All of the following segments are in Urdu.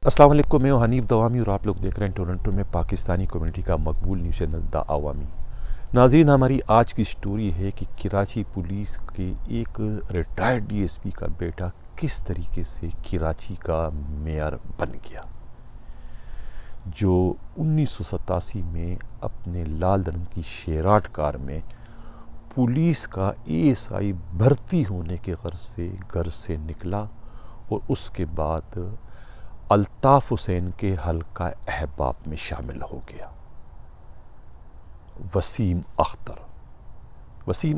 السلام علیکم، میں ہوں حنیف دوامی اور آپ لوگ دیکھ رہے ہیں ٹورنٹو میں پاکستانی کمیونٹی کا مقبول نیوز چینل دا عوامی۔ ناظرین، ہماری آج کی سٹوری ہے کہ کراچی پولیس کے ایک ریٹائرڈ ڈی ایس پی کا بیٹا کس طریقے سے کراچی کا میئر بن گیا، جو 1987 میں اپنے لال رنگ کی شیراٹ کار میں پولیس کا اے ایس آئی بھرتی ہونے کے غرض سے گھر سے نکلا اور اس کے بعد الطاف حسین کے حلقہ احباب میں شامل ہو گیا۔ وسیم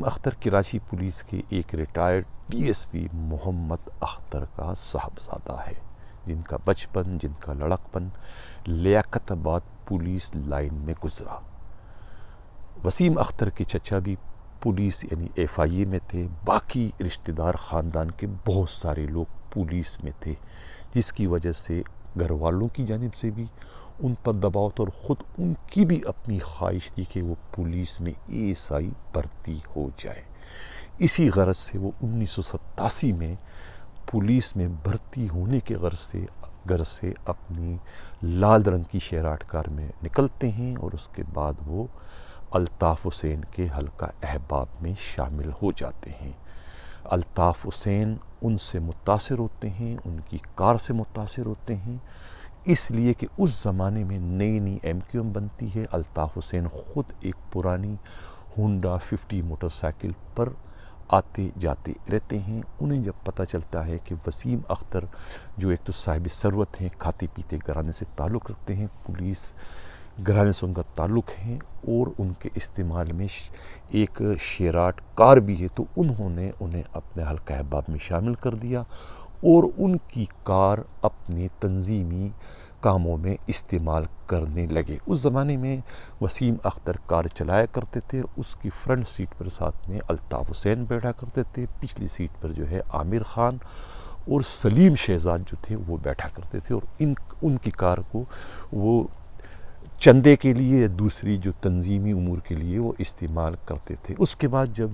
اختر کراچی پولیس کے ایک ریٹائرڈ ڈی ایس پی محمد اختر کا صاحبزادہ ہے، جن کا بچپن، جن کا لڑکپن لیاقت آباد پولیس لائن میں گزرا۔ وسیم اختر کے چچا بھی پولیس یعنی ایف آئی اے میں تھے، باقی رشتہ دار خاندان کے بہت سارے لوگ پولیس میں تھے، جس کی وجہ سے گھر والوں کی جانب سے بھی ان پر دباؤ تھا اور خود ان کی بھی اپنی خواہش تھی کہ وہ پولیس میں اے ایس آئی بھرتی ہو جائے۔ اسی غرض سے وہ 1987 میں پولیس میں بھرتی ہونے کے غرض سے گھر سے اپنی لال رنگ کی شیراٹ کار میں نکلتے ہیں اور اس کے بعد وہ الطاف حسین کے حلقہ احباب میں شامل ہو جاتے ہیں۔ الطاف حسین ان سے متاثر ہوتے ہیں، ان کی کار سے متاثر ہوتے ہیں، اس لیے کہ اس زمانے میں نئی ایم کیو ایم بنتی ہے۔ الطاف حسین خود ایک پرانی ہونڈا 50 موٹر سائیکل پر آتے جاتے رہتے ہیں۔ انہیں جب پتہ چلتا ہے کہ وسیم اختر جو ایک تو صاحب ثروت ہیں، کھاتے پیتے گھرانے سے تعلق رکھتے ہیں، پولیس گھرانے سے ان کا تعلق ہے اور ان کے استعمال میں ایک شیراٹ کار بھی ہے، تو انہوں نے انہیں اپنے حلقہ احباب میں شامل کر دیا اور ان کی کار اپنے تنظیمی کاموں میں استعمال کرنے لگے۔ اس زمانے میں وسیم اختر کار چلایا کرتے تھے، اس کی فرنٹ سیٹ پر ساتھ میں الطاف حسین بیٹھا کرتے تھے، پچھلی سیٹ پر جو ہے عامر خان اور سلیم شہزاد جو تھے وہ بیٹھا کرتے تھے، اور ان کی کار کو وہ چندے کے لیے، دوسری جو تنظیمی امور کے لیے وہ استعمال کرتے تھے۔ اس کے بعد جب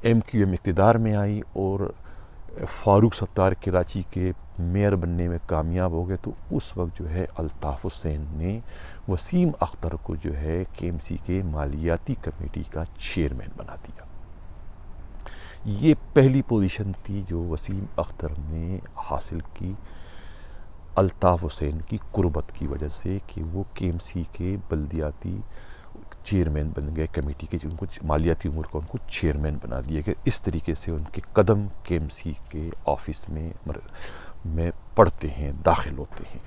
ایم کیو ایم اقتدار میں آئی اور فاروق ستار کراچی کے میئر بننے میں کامیاب ہو گئے، تو اس وقت جو ہے الطاف حسین نے وسیم اختر کو جو ہے کے ایم سی کے مالیاتی کمیٹی کا چیئرمین بنا دیا۔ یہ پہلی پوزیشن تھی جو وسیم اختر نے حاصل کی الطاف حسین کی قربت کی وجہ سے، کہ وہ کے ایم سی کے بلدیاتی چیئرمین بن گئے، کمیٹی کے جن کو مالیاتی امور کا ان کو چیئرمین بنا دیا گیا۔ اس طریقے سے ان کے قدم کے ایم سی کے آفس میں پڑتے ہیں، داخل ہوتے ہیں۔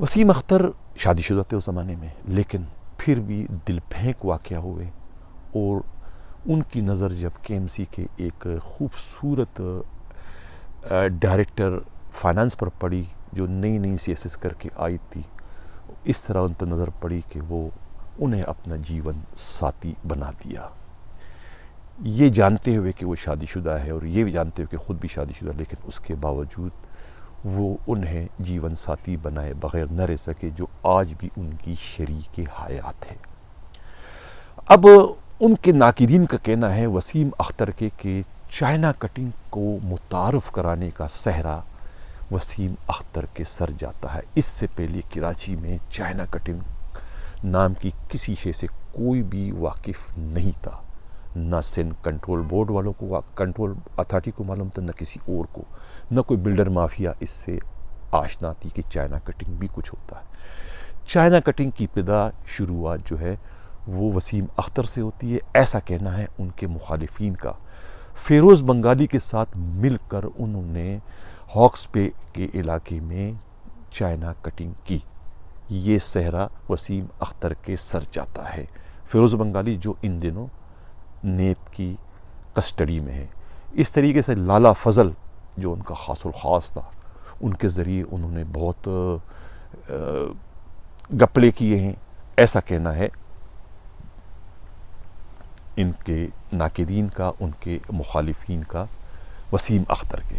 وسیم اختر شادی شدہ تھے اس زمانے میں، لیکن پھر بھی دل پھینک واقعہ ہوئے اور ان کی نظر جب کے ایم سی کے ایک خوبصورت ڈائریکٹر فائنانس پر پڑی جو نئی سی ایس ایس کر کے آئی تھی، اس طرح ان پر نظر پڑی کہ وہ انہیں اپنا جیون ساتھی بنا دیا۔ یہ جانتے ہوئے کہ وہ شادی شدہ ہے اور یہ بھی جانتے ہوئے کہ خود بھی شادی شدہ، لیکن اس کے باوجود وہ انہیں جیون ساتھی بنائے بغیر نہ رہ سکے، جو آج بھی ان کی شریک حیات ہے۔ اب ان کے ناقدین کا کہنا ہے وسیم اختر کے کہ چائنا کٹنگ کو متعارف کرانے کا صحرا وسیم اختر کے سر جاتا ہے۔ اس سے پہلے کراچی میں چائنا کٹنگ نام کی کسی شے سے کوئی بھی واقف نہیں تھا، نہ سندھ کنٹرول بورڈ والوں کو، کنٹرول اتھارٹی کو معلوم تھا، نہ کسی اور کو، نہ کوئی بلڈر مافیا اس سے آشنا تھی کہ چائنا کٹنگ بھی کچھ ہوتا ہے۔ چائنا کٹنگ کی ابتدا شروعات جو ہے وہ وسیم اختر سے ہوتی ہے، ایسا کہنا ہے ان کے مخالفین کا۔ فیروز بنگالی کے ساتھ مل کر انہوں نے ہاکس بے کے علاقے میں چائنا کٹنگ کی۔ یہ صحرا وسیم اختر کے سر جاتا ہے۔ فیروز بنگالی جو ان دنوں نیب کی کسٹڈی میں ہے۔ اس طریقے سے لالا فضل جو ان کا خاص الخاص تھا، ان کے ذریعے انہوں نے بہت گپلے کیے ہیں، ایسا کہنا ہے ان کے ناقدین کا، ان کے مخالفین کا، وسیم اختر کے۔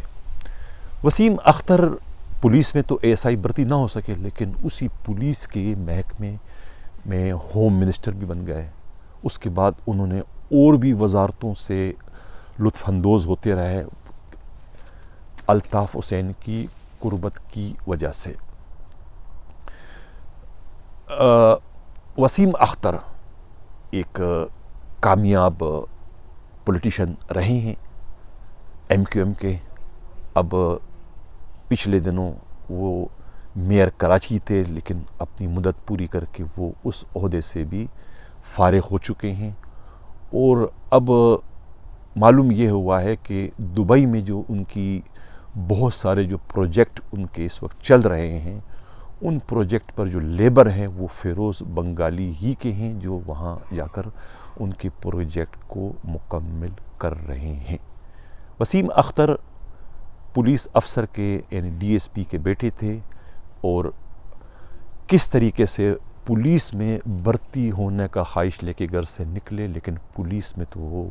وسیم اختر پولیس میں تو ایس آئی بھرتی نہ ہو سکے، لیکن اسی پولیس کے محکمے میں ہوم منسٹر بھی بن گئے۔ اس کے بعد انہوں نے اور بھی وزارتوں سے لطف اندوز ہوتے رہے۔ الطاف حسین کی قربت کی وجہ سے۔ وسیم اختر ایک کامیاب پولیٹیشین رہے ہیں ایم کیو ایم کے۔ اب پچھلے دنوں وہ میئر کراچی تھے، لیکن اپنی مدت پوری کر کے وہ اس عہدے سے بھی فارغ ہو چکے ہیں، اور اب معلوم یہ ہوا ہے کہ دبئی میں جو ان کی بہت سارے جو پروجیکٹ ان کے اس وقت چل رہے ہیں، ان پروجیکٹ پر جو لیبر ہیں وہ فیروز بنگالی ہی کے ہیں، جو وہاں جا کر ان کے پروجیکٹ کو مکمل کر رہے ہیں۔ وسیم اختر پولیس افسر کے یعنی ڈی ایس پی کے بیٹے تھے، اور کس طریقے سے پولیس میں بھرتی ہونے کا خواہش لے کے گھر سے نکلے، لیکن پولیس میں تو وہ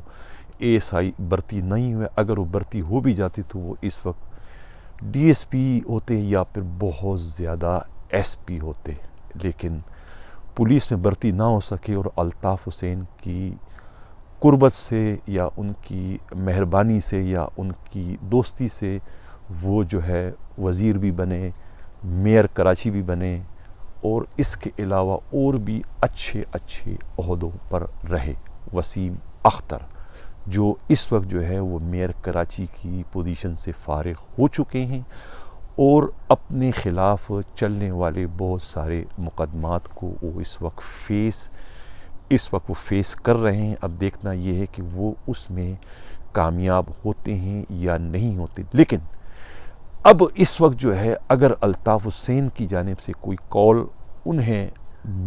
اے ایس آئی بھرتی نہیں ہوئے۔ اگر وہ بھرتی ہو بھی جاتی تو وہ اس وقت ڈی ایس پی ہوتے یا پھر بہت زیادہ ایس پی ہوتے، لیکن پولیس میں بھرتی نہ ہو سکے، اور الطاف حسین کی قربت سے یا ان کی مہربانی سے یا ان کی دوستی سے وہ جو ہے وزیر بھی بنے، میئر کراچی بھی بنے، اور اس کے علاوہ اور بھی اچھے عہدوں پر رہے۔ وسیم اختر جو اس وقت جو ہے وہ میئر کراچی کی پوزیشن سے فارغ ہو چکے ہیں، اور اپنے خلاف چلنے والے بہت سارے مقدمات کو وہ اس وقت فیس کر رہے ہیں۔ اب دیکھنا یہ ہے کہ وہ اس میں کامیاب ہوتے ہیں یا نہیں ہوتے، لیکن اب اس وقت جو ہے اگر الطاف حسین کی جانب سے کوئی کال انہیں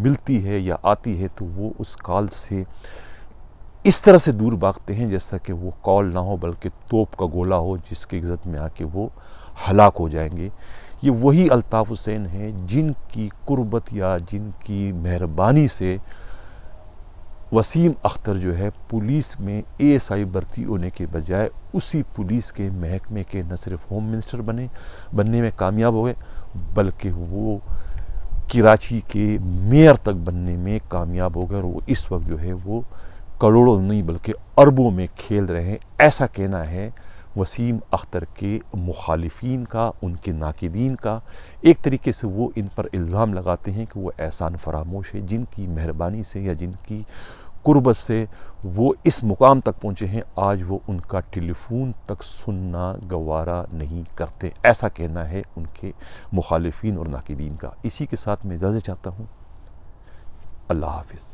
ملتی ہے یا آتی ہے تو وہ اس کال سے اس طرح سے دور بھاگتے ہیں جیسا کہ وہ کال نہ ہو بلکہ توپ کا گولہ ہو، جس کے عزت میں آ کے وہ ہلاک ہو جائیں گے۔ یہ وہی الطاف حسین ہیں جن کی قربت یا جن کی مہربانی سے وسیم اختر جو ہے پولیس میں اے ایس آئی بھرتی ہونے کے بجائے اسی پولیس کے محکمے کے نہ صرف ہوم منسٹر بننے میں کامیاب ہوئے، بلکہ وہ کراچی کے میئر تک بننے میں کامیاب ہو گئے، اور وہ اس وقت جو ہے وہ کروڑوں نہیں بلکہ اربوں میں کھیل رہے ہیں۔ ایسا کہنا ہے وسیم اختر کے مخالفین کا، ان کے ناقدین کا۔ ایک طریقے سے وہ ان پر الزام لگاتے ہیں کہ وہ احسان فراموش ہے، جن کی مہربانی سے یا جن کی قربت سے وہ اس مقام تک پہنچے ہیں، آج وہ ان کا ٹیلی فون تک سننا گوارا نہیں کرتے۔ ایسا کہنا ہے ان کے مخالفین اور ناقدین کا۔ اسی کے ساتھ میں اجازت چاہتا ہوں۔ اللہ حافظ۔